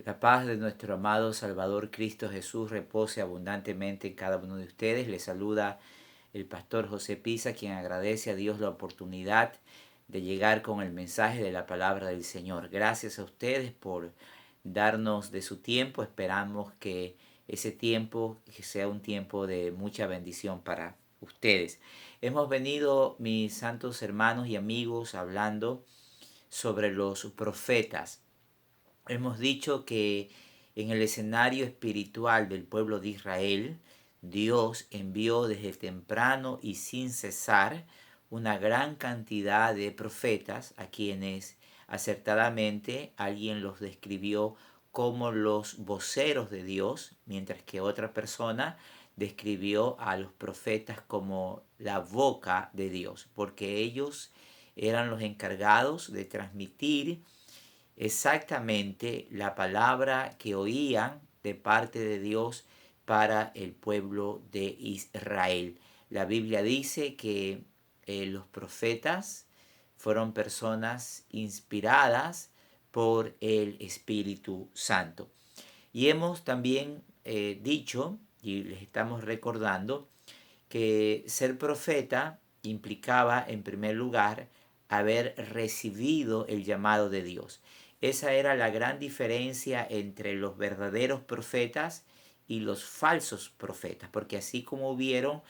La paz de nuestro amado Salvador Cristo Jesús repose abundantemente en cada uno de ustedes. Les saluda el pastor José Pisa, quien agradece a Dios la oportunidad de llegar con el mensaje de la palabra del Señor. Gracias a ustedes por darnos de su tiempo. Esperamos que ese tiempo sea un tiempo de mucha bendición para ustedes. Hemos venido, mis santos hermanos y amigos, hablando sobre los profetas. Hemos dicho que en el escenario espiritual del pueblo de Israel, Dios envió desde temprano y sin cesar una gran cantidad de profetas a quienes acertadamente alguien los describió como los voceros de Dios, mientras que otra persona describió a los profetas como la boca de Dios, porque ellos eran los encargados de transmitir exactamente la palabra que oían de parte de Dios para el pueblo de Israel. La Biblia dice que los profetas fueron personas inspiradas por el Espíritu Santo. Y hemos también dicho, y les estamos recordando, que ser profeta implicaba, en primer lugar, haber recibido el llamado de Dios. Esa era la gran diferencia entre los verdaderos profetas y los falsos profetas, porque así como hubieron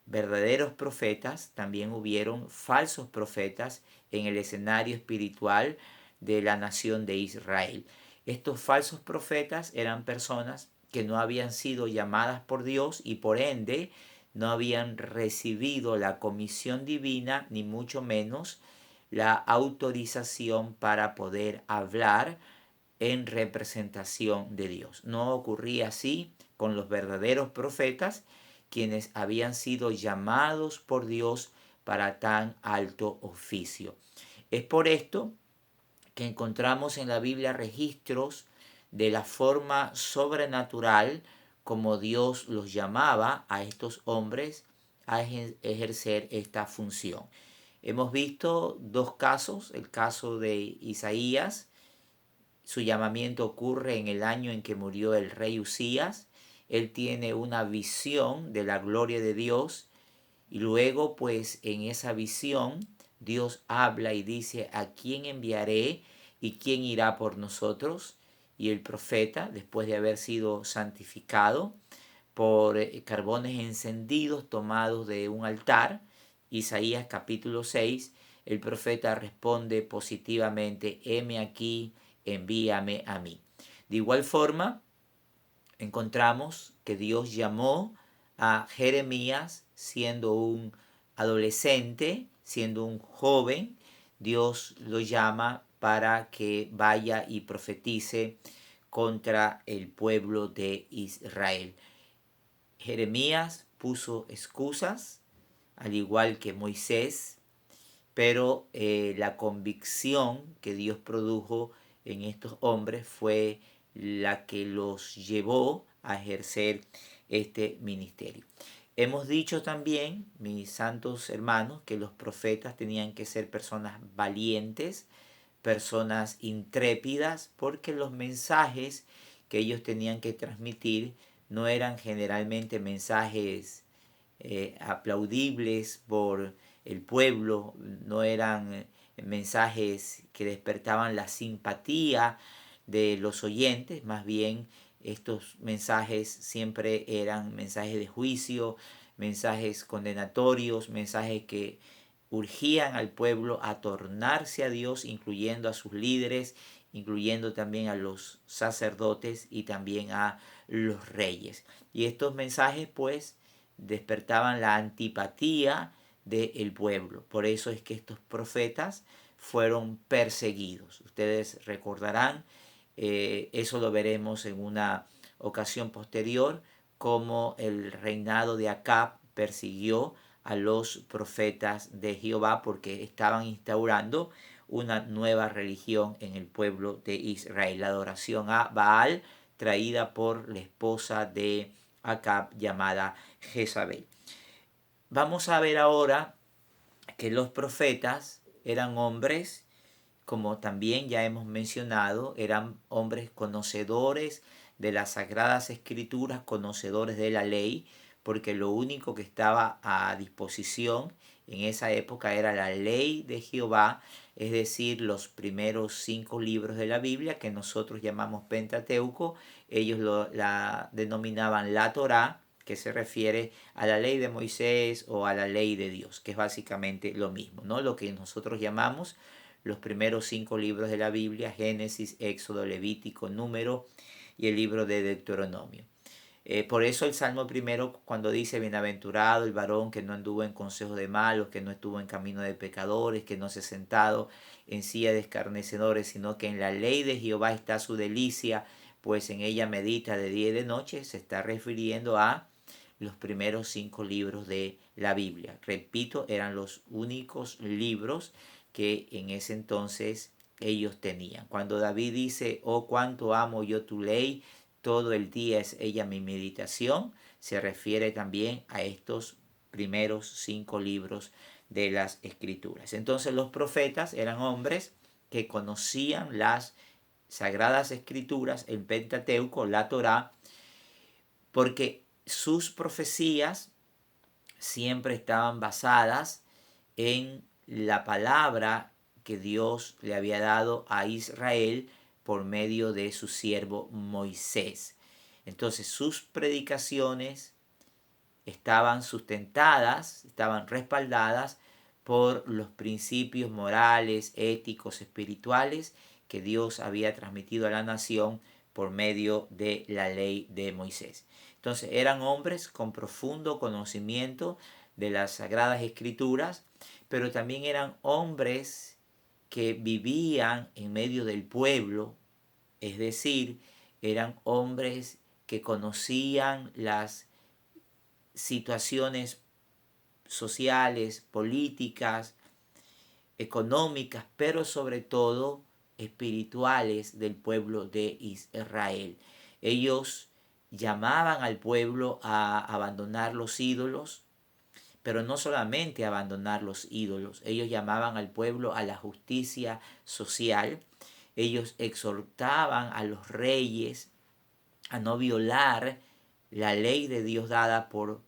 verdaderos profetas, también hubieron falsos profetas en el escenario espiritual de la nación de Israel. Estos falsos profetas eran personas que no habían sido llamadas por Dios y por ende no habían recibido la comisión divina, ni mucho menos la autorización para poder hablar en representación de Dios. No ocurría así con los verdaderos profetas, quienes habían sido llamados por Dios para tan alto oficio. Es por esto que encontramos en la Biblia registros de la forma sobrenatural como Dios los llamaba a estos hombres a ejercer esta función. Hemos visto dos casos, el caso de Isaías. Su llamamiento ocurre en el año en que murió el rey Usías. Él tiene una visión de la gloria de Dios y luego pues en esa visión Dios habla y dice: ¿a quién enviaré y quién irá por nosotros? Y el profeta, después de haber sido santificado por carbones encendidos tomados de un altar, Isaías capítulo 6, el profeta responde positivamente: heme aquí, envíame a mí. De igual forma, encontramos que Dios llamó a Jeremías siendo un adolescente, siendo un joven. Dios lo llama para que vaya y profetice contra el pueblo de Israel. Jeremías puso excusas, al igual que Moisés, pero la convicción que Dios produjo en estos hombres fue la que los llevó a ejercer este ministerio. Hemos dicho también, mis santos hermanos, que los profetas tenían que ser personas valientes, personas intrépidas, porque los mensajes que ellos tenían que transmitir no eran generalmente mensajes aplaudibles por el pueblo, no eran mensajes que despertaban la simpatía de los oyentes, más bien estos mensajes siempre eran mensajes de juicio, mensajes condenatorios, mensajes que urgían al pueblo a tornarse a Dios, incluyendo a sus líderes, incluyendo también a los sacerdotes y también a los reyes. Y estos mensajes pues despertaban la antipatía del pueblo. Por eso es que estos profetas fueron perseguidos. Ustedes recordarán, eso lo veremos en una ocasión posterior, cómo el reinado de Acab persiguió a los profetas de Jehová porque estaban instaurando una nueva religión en el pueblo de Israel, la adoración a Baal traída por la esposa de Acab llamada Jezabel. Vamos a ver ahora que los profetas eran hombres como también ya hemos mencionado, eran hombres conocedores de las Sagradas Escrituras, conocedores de la ley, porque lo único que estaba a disposición en esa época era la ley de Jehová, es decir, los primeros 5 libros de la Biblia que nosotros llamamos Pentateuco. Ellos la denominaban la Torá, que se refiere a la ley de Moisés o a la ley de Dios, que es básicamente lo mismo, ¿no? Lo que nosotros llamamos los primeros 5 libros de la Biblia: Génesis, Éxodo, Levítico, Número y el libro de Deuteronomio. Por eso el Salmo primero, cuando dice: bienaventurado el varón que no anduvo en consejo de malos, que no estuvo en camino de pecadores, que no se ha sentado en silla de escarnecedores, sino que en la ley de Jehová está su delicia, pues en ella medita de día y de noche, se está refiriendo a los primeros 5 libros de la Biblia. Repito, eran los únicos libros que en ese entonces ellos tenían. Cuando David dice: oh, cuánto amo yo tu ley, todo el día es ella mi meditación, se refiere también a estos primeros 5 libros de las Escrituras. Entonces los profetas eran hombres que conocían las Sagradas Escrituras, el Pentateuco, la Torá, porque sus profecías siempre estaban basadas en la palabra que Dios le había dado a Israel por medio de su siervo Moisés. Entonces sus predicaciones estaban sustentadas, estaban respaldadas por los principios morales, éticos, espirituales que Dios había transmitido a la nación por medio de la ley de Moisés. Entonces eran hombres con profundo conocimiento de las Sagradas Escrituras, pero también eran hombres que vivían en medio del pueblo, es decir, eran hombres que conocían las situaciones sociales, políticas, económicas, pero sobre todo espirituales del pueblo de Israel. Ellos llamaban al pueblo a abandonar los ídolos, pero no solamente a abandonar los ídolos, ellos llamaban al pueblo a la justicia social. Ellos exhortaban a los reyes a no violar la ley de Dios dada por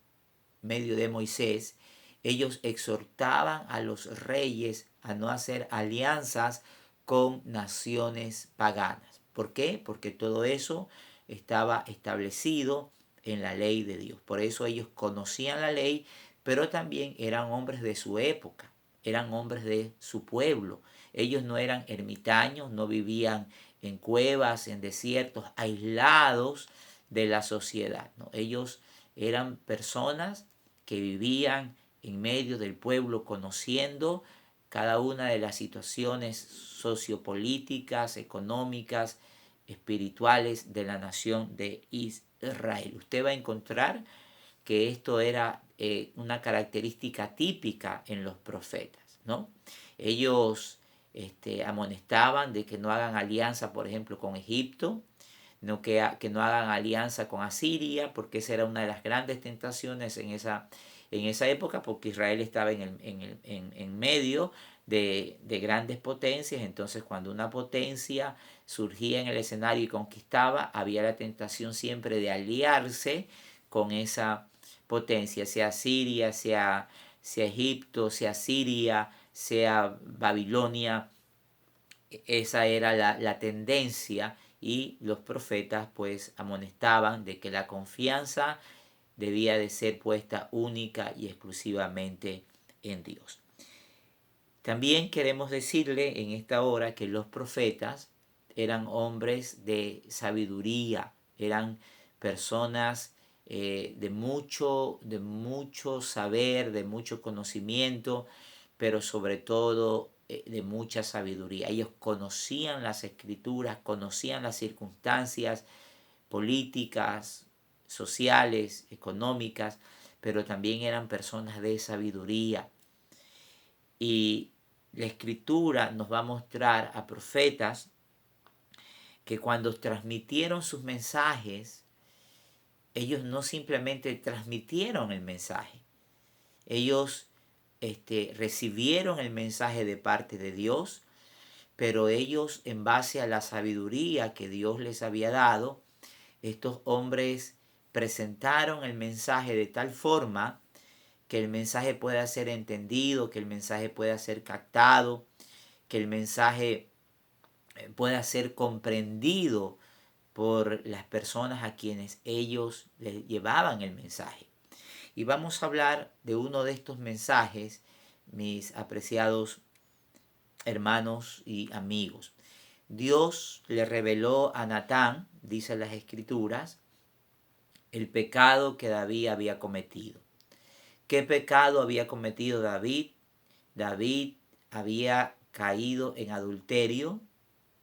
medio de Moisés. Ellos exhortaban a los reyes a no hacer alianzas con naciones paganas. ¿Por qué? Porque todo eso estaba establecido en la ley de Dios. Por eso ellos conocían la ley, pero también eran hombres de su época, eran hombres de su pueblo. Ellos no eran ermitaños, no vivían en cuevas, en desiertos, aislados de la sociedad, ¿no? Ellos eran personas que vivían en medio del pueblo, conociendo cada una de las situaciones sociopolíticas, económicas, espirituales de la nación de Israel. Usted va a encontrar que esto era una característica típica en los profetas, ¿no? Ellos amonestaban de que no hagan alianza, por ejemplo, con Egipto, no que no hagan alianza con Asiria, porque esa era una de las grandes tentaciones en esa época, porque Israel estaba en medio de grandes potencias. Entonces cuando una potencia surgía en el escenario y conquistaba, había la tentación siempre de aliarse con esa potencia, sea Siria, sea Egipto, sea Siria, sea Babilonia. Esa era la tendencia, y los profetas pues amonestaban de que la confianza debía de ser puesta única y exclusivamente en Dios. También queremos decirle en esta hora que los profetas eran hombres de sabiduría, eran personas de mucho saber, de mucho conocimiento, pero sobre todo de mucha sabiduría. Ellos conocían las escrituras, conocían las circunstancias políticas, sociales, económicas, pero también eran personas de sabiduría. Y la escritura nos va a mostrar a profetas que cuando transmitieron sus mensajes, ellos no simplemente transmitieron el mensaje, ellos recibieron el mensaje de parte de Dios, pero ellos, en base a la sabiduría que Dios les había dado, estos hombres presentaron el mensaje de tal forma que el mensaje pueda ser entendido, que el mensaje pueda ser captado, que el mensaje pueda ser comprendido por las personas a quienes ellos les llevaban el mensaje. Y vamos a hablar de uno de estos mensajes, mis apreciados hermanos y amigos. Dios le reveló a Natán, dicen las escrituras, el pecado que David había cometido. ¿Qué pecado había cometido David? David había caído en adulterio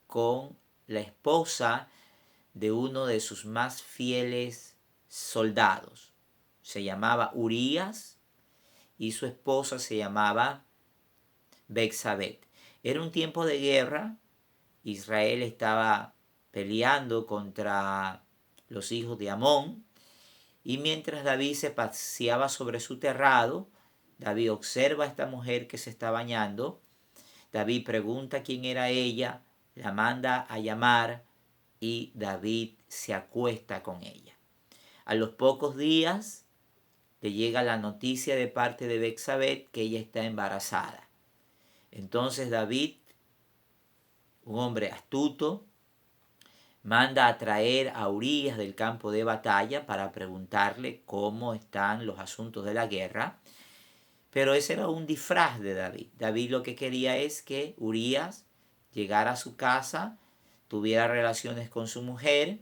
con la esposa de uno de sus más fieles soldados. Se llamaba Urías y su esposa se llamaba Betsabé. Era un tiempo de guerra. Israel estaba peleando contra los hijos de Amón, y mientras David se paseaba sobre su terrado, David observa a esta mujer que se está bañando. David pregunta quién era ella, la manda a llamar y David se acuesta con ella. A los pocos días le llega la noticia de parte de Betsabé que ella está embarazada. Entonces David, un hombre astuto, manda a traer a Urías del campo de batalla para preguntarle cómo están los asuntos de la guerra. Pero ese era un disfraz de David. David lo que quería es que Urías llegara a su casa, tuviera relaciones con su mujer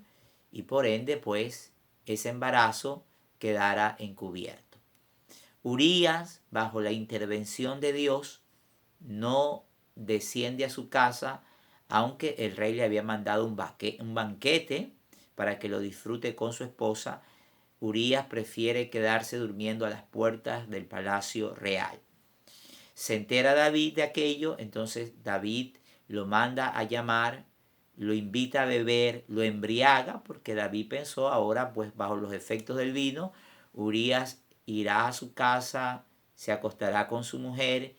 y por ende pues ese embarazo quedara encubierto. Urías, bajo la intervención de Dios, no desciende a su casa, aunque el rey le había mandado un banquete para que lo disfrute con su esposa. Urías prefiere quedarse durmiendo a las puertas del palacio real. Se entera David de aquello, entonces David lo manda a llamar, lo invita a beber, lo embriaga, porque David pensó ahora, pues bajo los efectos del vino, Urías irá a su casa, se acostará con su mujer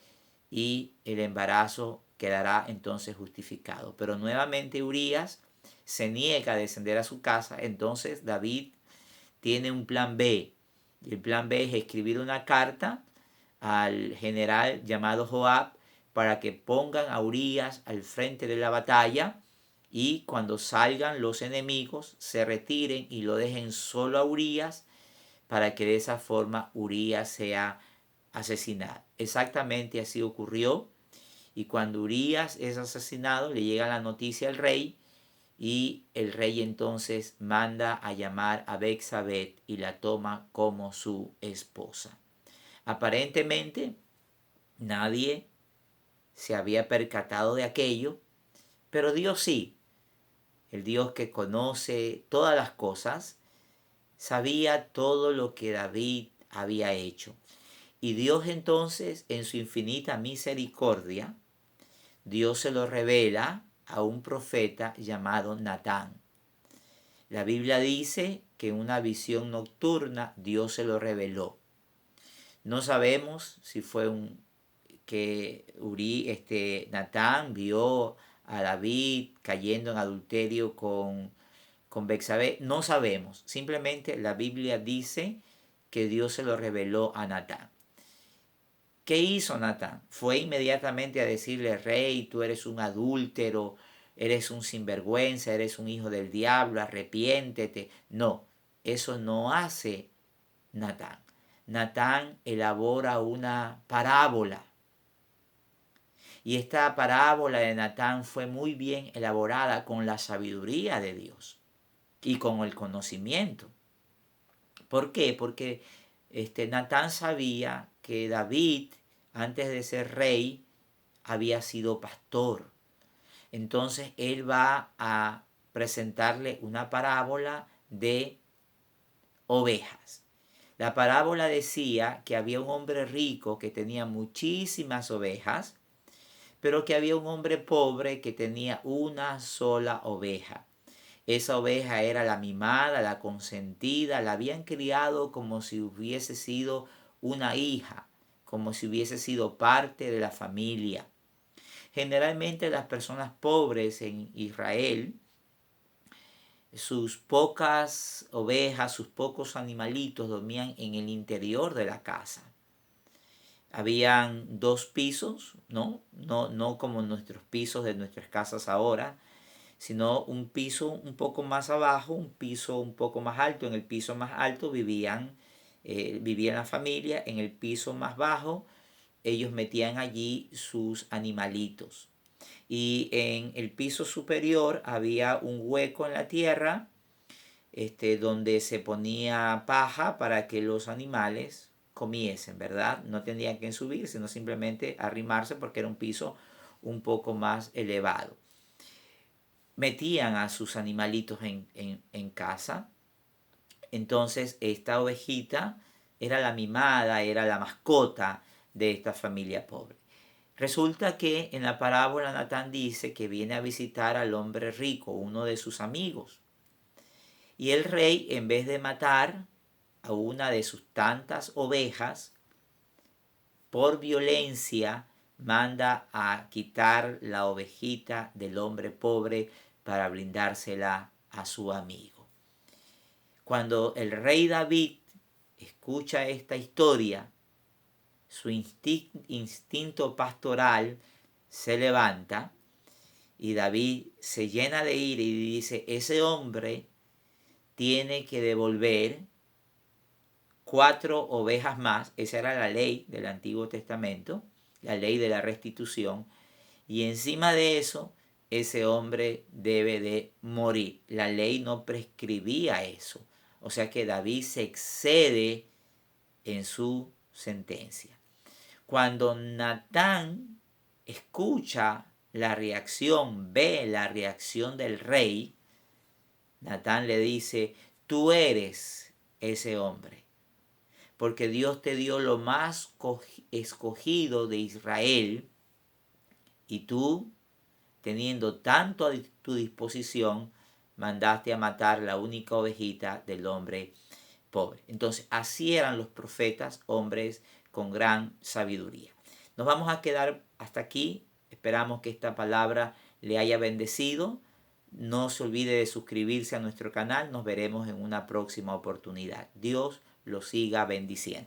y el embarazo quedará entonces justificado. Pero nuevamente Urías se niega a descender a su casa, entonces David tiene un plan B. Y el plan B es escribir una carta al general llamado Joab para que pongan a Urías al frente de la batalla y cuando salgan los enemigos se retiren y lo dejen solo a Urías para que de esa forma Urías sea asesinado. Exactamente así ocurrió, y cuando Urías es asesinado le llega la noticia al rey y el rey entonces manda a llamar a Betsabé y la toma como su esposa. Aparentemente nadie se había percatado de aquello, pero Dios sí, el Dios que conoce todas las cosas, sabía todo lo que David había hecho. Y Dios entonces, en su infinita misericordia, Dios se lo revela a un profeta llamado Natán. La Biblia dice que en una visión nocturna Dios se lo reveló. No sabemos si fue Natán vio a David cayendo en adulterio con Betsabé. No sabemos. Simplemente la Biblia dice que Dios se lo reveló a Natán. ¿Qué hizo Natán? Fue inmediatamente a decirle: rey, tú eres un adúltero, eres un sinvergüenza, eres un hijo del diablo, arrepiéntete. No, eso no hace Natán. Natán elabora una parábola. Y esta parábola de Natán fue muy bien elaborada con la sabiduría de Dios y con el conocimiento. ¿Por qué? Porque Natán sabía que David, antes de ser rey, había sido pastor. Entonces él va a presentarle una parábola de ovejas. La parábola decía que había un hombre rico que tenía muchísimas ovejas, pero que había un hombre pobre que tenía una sola oveja. Esa oveja era la mimada, la consentida, la habían criado como si hubiese sido una hija, como si hubiese sido parte de la familia. generalmente las personas pobres en Israel, sus pocas ovejas, sus pocos animalitos dormían en el interior de la casa. Habían 2 pisos, ¿no? No como nuestros pisos de nuestras casas ahora, sino un piso un poco más abajo, un piso un poco más alto. En el piso más alto vivían la familia, en el piso más bajo ellos metían allí sus animalitos. Y en el piso superior había un hueco en la tierra, donde se ponía paja para que los animales comiesen, ¿verdad? No tenían que subir, sino simplemente arrimarse porque era un piso un poco más elevado. Metían a sus animalitos en casa. Entonces esta ovejita era la mimada, era la mascota de esta familia pobre. Resulta que en la parábola Natán dice que viene a visitar al hombre rico, uno de sus amigos. Y el rey, en vez de matar a una de sus tantas ovejas, por violencia manda a quitar la ovejita del hombre pobre para brindársela a su amigo. Cuando el rey David escucha esta historia, su instinto pastoral se levanta y David se llena de ira y dice: ese hombre tiene que devolver 4 ovejas más. Esa era la ley del Antiguo Testamento, la ley de la restitución. Y encima de eso, ese hombre debe de morir. La ley no prescribía eso. O sea que David se excede en su sentencia. Cuando Natán escucha la reacción, ve la reacción del rey, Natán le dice: tú eres ese hombre, porque Dios te dio lo más escogido de Israel, y tú, teniendo tanto a tu disposición, mandaste a matar la única ovejita del hombre pobre. Entonces, así eran los profetas, hombres con gran sabiduría. Nos vamos a quedar hasta aquí. Esperamos que esta palabra le haya bendecido. No se olvide de suscribirse a nuestro canal. Nos veremos en una próxima oportunidad. Dios lo siga bendiciendo.